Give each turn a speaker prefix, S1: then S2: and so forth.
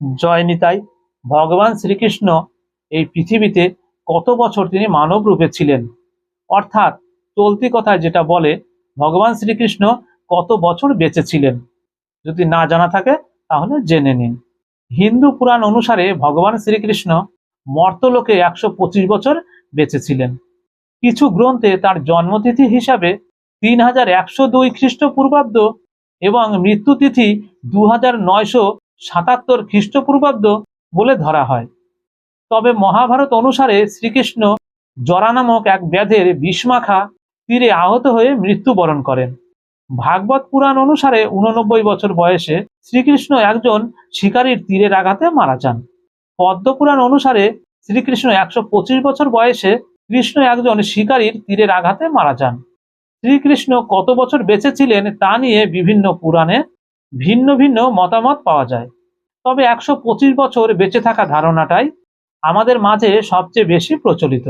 S1: জয় নিতাই। ভগবান শ্রীকৃষ্ণ এই পৃথিবীতে কত বছর তিনি মানব রূপে ছিলেন, অর্থাৎ চলতি কথায় যেটা বলে ভগবান শ্রীকৃষ্ণ কত বছর বেঁচে ছিলেন, যদি না জানা থাকে তাহলে জেনে নিন। হিন্দু পুরাণ অনুসারে ভগবান শ্রীকৃষ্ণ মর্তলোকে 125 বছর বেঁচে ছিলেন। কিছু গ্রন্থে তার জন্মতিথি হিসাবে 3102 খ্রিস্টপূর্বাব্দ এবং মৃত্যুতিথি 2977 খ্রিস্টপূর্বাব্দ বলে ধরা হয়। তবে মহাভারত অনুসারে শ্রীকৃষ্ণ জরা নামক এক ব্যাধের বিষমাখা তীরে আহত হয়ে মৃত্যুবরণ করেন। ভাগবত পুরাণ অনুসারে 89 বছর বয়সে শ্রীকৃষ্ণ একজন শিকারীর তীরের আঘাতে মারা যান। পদ্মপুরাণ অনুসারে শ্রীকৃষ্ণ 125 বছর বয়সে কৃষ্ণ একজন শিকারীর তীরের আঘাতে মারা যান। শ্রীকৃষ্ণ কত বছর বেঁচে ছিলেন তা নিয়ে বিভিন্ন পুরাণে ভিন্ন ভিন্ন মতামত পাওয়া যায়। তবে 125 বছর বেঁচে থাকা ধারণাটাই আমাদের মাঝে সবচেয়ে বেশি প্রচলিত।